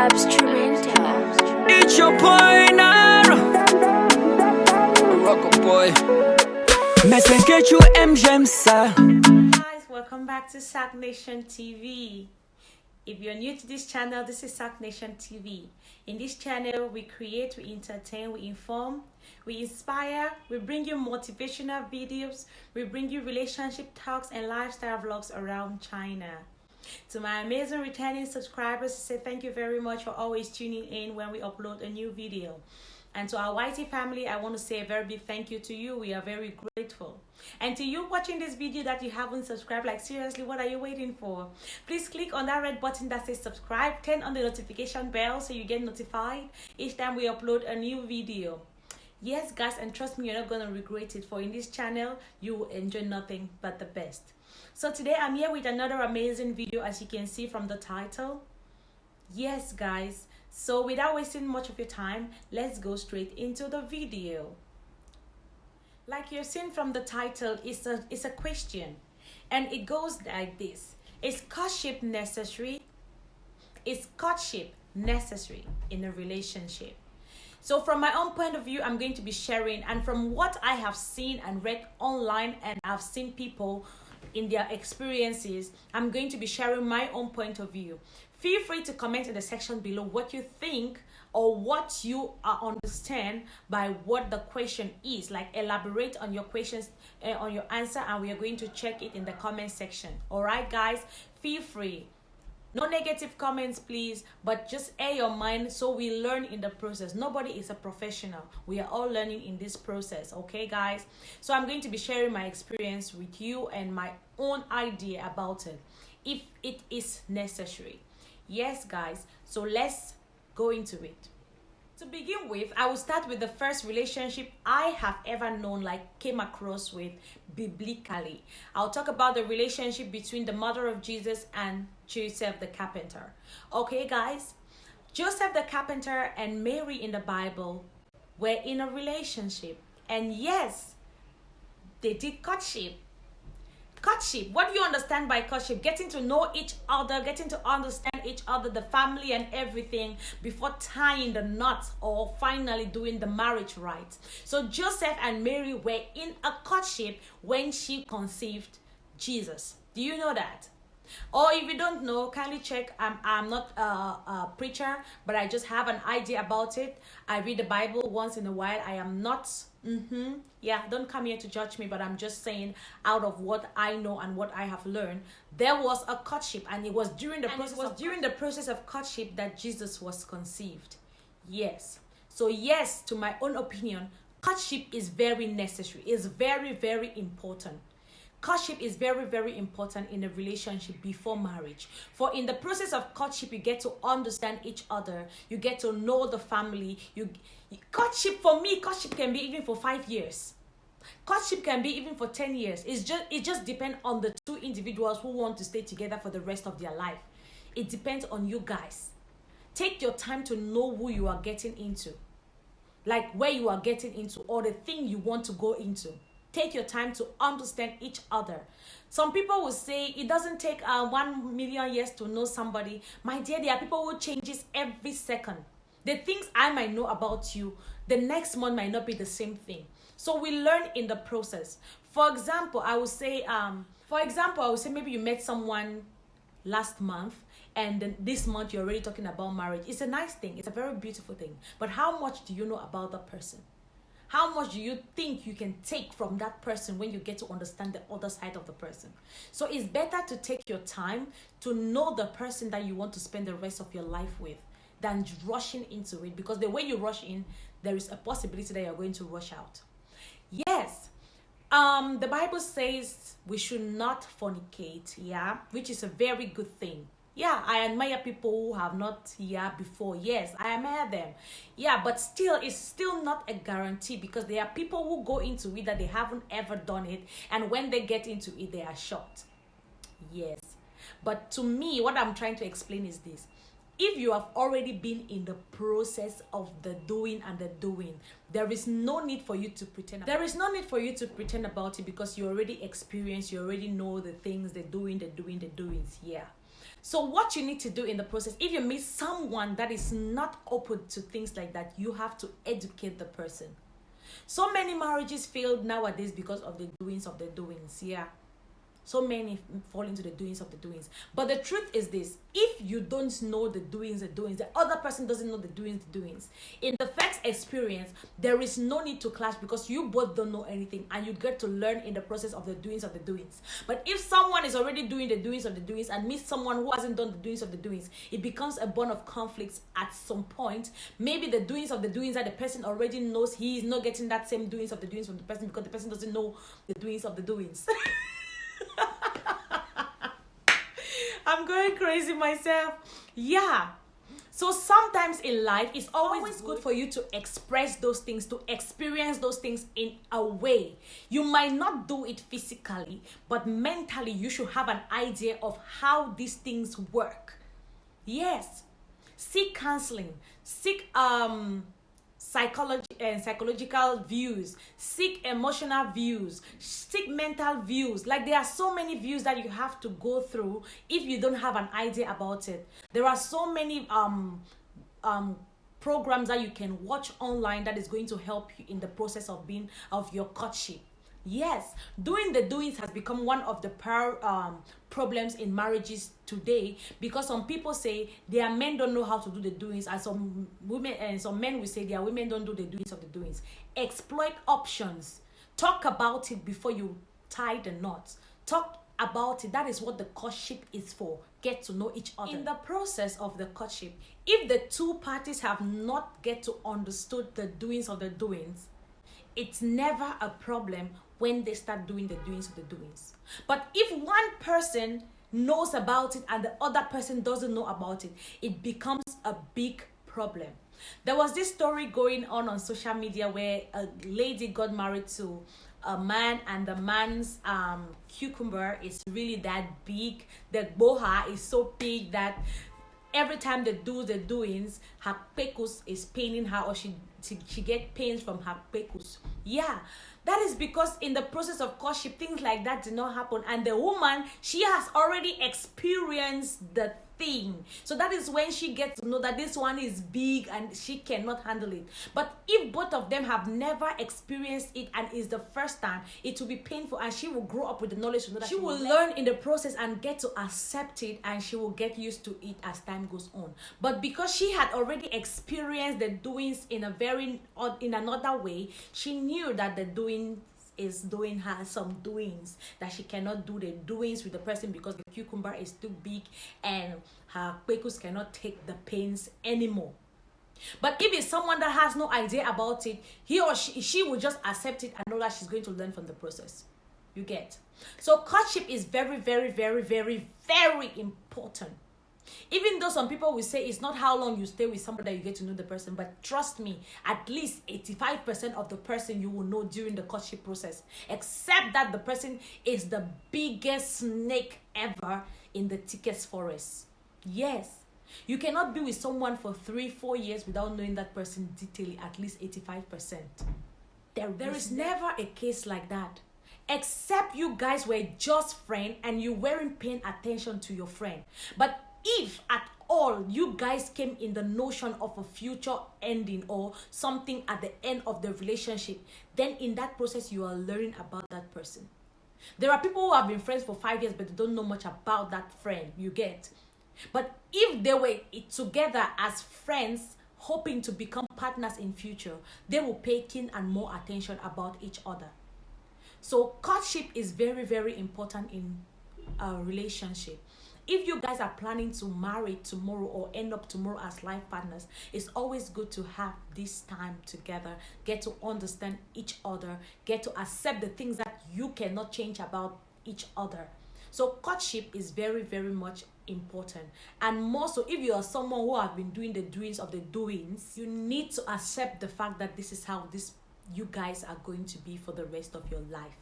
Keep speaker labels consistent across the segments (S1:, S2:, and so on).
S1: Instrumental.
S2: It's your pointer. Rock boy. Messing get you MGM sir.
S3: Guys, welcome back to Sac Nation TV. If you're new to this channel, this is Sac Nation TV. In this channel, we create, we entertain, we inform, we inspire, we bring you motivational videos, we bring you relationship talks and lifestyle vlogs around China. To my amazing returning subscribers, I say thank you very much for always tuning in when we upload a new video. And to our YT family, I want to say a very big thank you to you. We are very grateful. And to you watching this video that you haven't subscribed, like seriously, what are you waiting for? Please click on that red button that says subscribe. Turn on the notification bell so you get notified each time we upload a new video. Yes, guys, and trust me, you're not going to regret it. For in this channel, you will enjoy nothing but the best. So today I'm here with another amazing video, as you can see from the title. Yes, guys. So without wasting much of your time, let's go straight into the video. Like you've seen from the title, it's a question, and it goes like this: is courtship necessary? Is courtship necessary in a relationship? So from my own point of view, I'm going to be sharing, and from what I have seen and read online, and I've seen people in their experiences, I'm going to be sharing my own point of view. Feel free to comment in the section below what you think or what you understand by what the question is. Like, elaborate on your questions, on your answer, and we are going to check it in the comment section. All right, guys, feel free. No negative comments, please, but just air your mind so we learn in the process. Nobody is a professional. We are all learning in this process, okay, guys? So I'm going to be sharing my experience with you and my own idea about it, if it is necessary. Yes, guys, so let's go into it. To begin with, I will start with the first relationship I have ever known, like came across with biblically. I'll talk about the relationship between the mother of Jesus and Joseph the carpenter. Okay, guys, Joseph the carpenter and Mary in the Bible were in a relationship. And yes, they did courtship. Courtship, what do you understand by courtship? Getting to know each other, getting to understand each other, the family and everything, before tying the knot or finally doing the marriage right. So Joseph and Mary were in a courtship when she conceived Jesus. Do you know that? Or if you don't know, kindly check. I'm not a preacher, but I just have an idea about it. I read the Bible once in a while. I am not yeah, don't come here to judge me, but I'm just saying out of what I know and what I have learned, there was a courtship, and it was during the process of courtship that Jesus was conceived. Yes. So yes, to my own opinion, courtship is very necessary. It's very, very important. Courtship is very, very important in a relationship before marriage. For in the process of courtship, you get to understand each other. You get to know the family. Courtship, for me, courtship can be even for 5 years. Courtship can be even for 10 years. It just depends on the two individuals who want to stay together for the rest of their life. It depends on you guys. Take your time to know who you are getting into. Like where you are getting into, or the thing you want to go into. Take your time to understand each other. Some people will say it doesn't take 1 million years to know somebody. My dear, there are people who changes every second. The things I might know about you, the next month might not be the same thing. So we learn in the process. For example, I would say maybe you met someone last month, and then this month you're already talking about marriage. It's a nice thing. It's a very beautiful thing. But how much do you know about that person? How much do you think you can take from that person when you get to understand the other side of the person? So it's better to take your time to know the person that you want to spend the rest of your life with than rushing into it. Because the way you rush in, there is a possibility that you're going to rush out. Yes. The Bible says we should not fornicate, yeah, which is a very good thing. Yeah, I admire people who have not before. Yes, I admire them. Yeah, but still, it's still not a guarantee, because there are people who go into it that they haven't ever done it, and when they get into it, they are shocked. Yes. But to me, what I'm trying to explain is this. If you have already been in the process of the doing and the doing, there is no need for you to pretend. There is no need for you to pretend about it, because you already experienced, you already know the things, the doings. Yeah. So what you need to do in the process, if you meet someone that is not open to things like that, you have to educate the person. So many marriages fail nowadays because of the doings of the doings. Yeah. So many fall into the doings of the doings. But the truth is this: if you don't know the doings, the other person doesn't know the doings. In the first experience, there is no need to clash because you both don't know anything and you get to learn in the process of the doings of the doings. But if someone is already doing the doings of the doings and meets someone who hasn't done the doings of the doings, it becomes a bond of conflicts at some point. Maybe the doings of the doings that the person already knows, he is not getting that same doings of the doings from the person because the person doesn't know the doings of the doings. I'm going crazy myself. Yeah. So sometimes in life, it's always good for you to express those things, to experience those things in a way. You might not do it physically, but mentally you should have an idea of how these things work. Yes. Seek counseling. Seek psychological views, seek emotional views, seek mental views. Like, there are so many views that you have to go through if you don't have an idea about it. There are so many programs that you can watch online that is going to help you in the process of your courtship. Yes, doing the doings has become one of the problems in marriages today, because some people say their men don't know how to do the doings, and some women and some men will say their women don't do the doings of the doings. Exploit options. Talk about it before you tie the knots. Talk about it. That is what the courtship is for. Get to know each other. In the process of the courtship, if the two parties have not get to understood the doings of the doings, it's never a problem when they start doing the doings of the doings. But if one person knows about it and the other person doesn't know about it, it becomes a big problem. There was this story going on social media where a lady got married to a man, and the man's cucumber is really that big. The boha is so big that every time they do the doings, her pecus is paining her, or she get pains from her pecus. Yeah, that is because in the process of courtship, things like that did not happen, and the woman, she has already experienced the thing. So that is when she gets to know that this one is big and she cannot handle it. But if both of them have never experienced it and it's the first time, it will be painful, and she will grow up with the knowledge to know that she will learn in the process and get to accept it, and she will get used to it as time goes on. But because she had already experienced the doings in another way, she knew that the doing is doing her some doings, that she cannot do the doings with the person because the cucumber is too big and her pecus cannot take the pains anymore. But if it's someone that has no idea about it, he or she will just accept it and know that she's going to learn from the process. You get? So courtship is very, very, very, very, very important. Even though some people will say it's not how long you stay with somebody that you get to know the person, but trust me, at least 85% of the person you will know during the courtship process, except that the person is the biggest snake ever in the thickest forest. Yes, you cannot be with someone for 3-4 years without knowing that person detailing at least 85%. There is never a case like that, except you guys were just friends and you weren't paying attention to your friend. But if at all you guys came in the notion of a future ending or something at the end of the relationship, then in that process you are learning about that person. There are people who have been friends for 5 years but they don't know much about that friend. You get? But if they were together as friends hoping to become partners in future, they will pay keen and more attention about each other. So courtship is very, very important in a relationship. If you guys are planning to marry tomorrow or end up tomorrow as life partners, it's always good to have this time together, get to understand each other, get to accept the things that you cannot change about each other. So courtship is very, very much important. And more so, if you are someone who have been doing the doings of the doings, you need to accept the fact that this is how you guys are going to be for the rest of your life.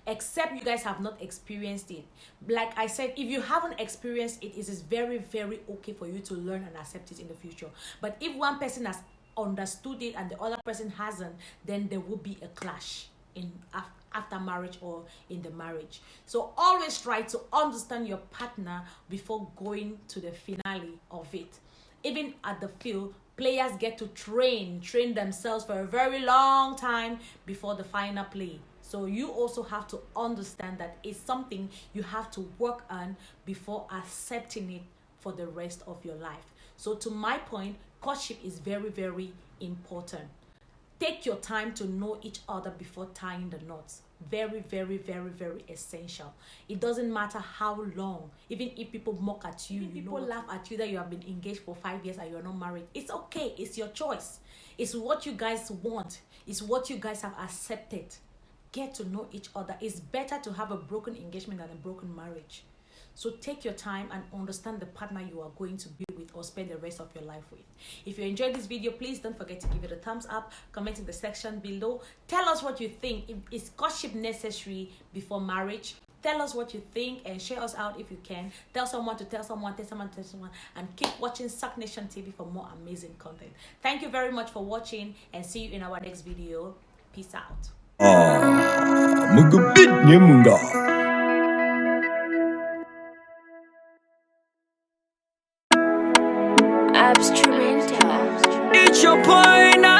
S3: Except you guys have not experienced it. Like I said, if you haven't experienced it, it is very, very okay for you to learn and accept it in the future. But if one person has understood it and the other person hasn't, then there will be a clash. after marriage or in the marriage. So always try to understand your partner before going to the finale of it. Even at the field, players get to train themselves for a very long time before the final play. So you also have to understand that it's something you have to work on before accepting it for the rest of your life. So to my point, courtship is very, very important. Take your time to know each other before tying the knots. Very, very, very, very essential. It doesn't matter how long. Even if people mock at you, people laugh at you that you have been engaged for 5 years and you're not married. It's okay. It's your choice. It's what you guys want. It's what you guys have accepted. Get to know each other. It's better to have a broken engagement than a broken marriage. So take your time and understand the partner you are going to be with or spend the rest of your life with. If you enjoyed this video, please don't forget to give it a thumbs up, comment in the section below. Tell us what you think. Is courtship necessary before marriage? Tell us what you think and share us out if you can. Tell someone to tell someone, and keep watching Sac Nation TV for more amazing content. Thank you very much for watching and see you in our next video. Peace out.
S2: It's your point now.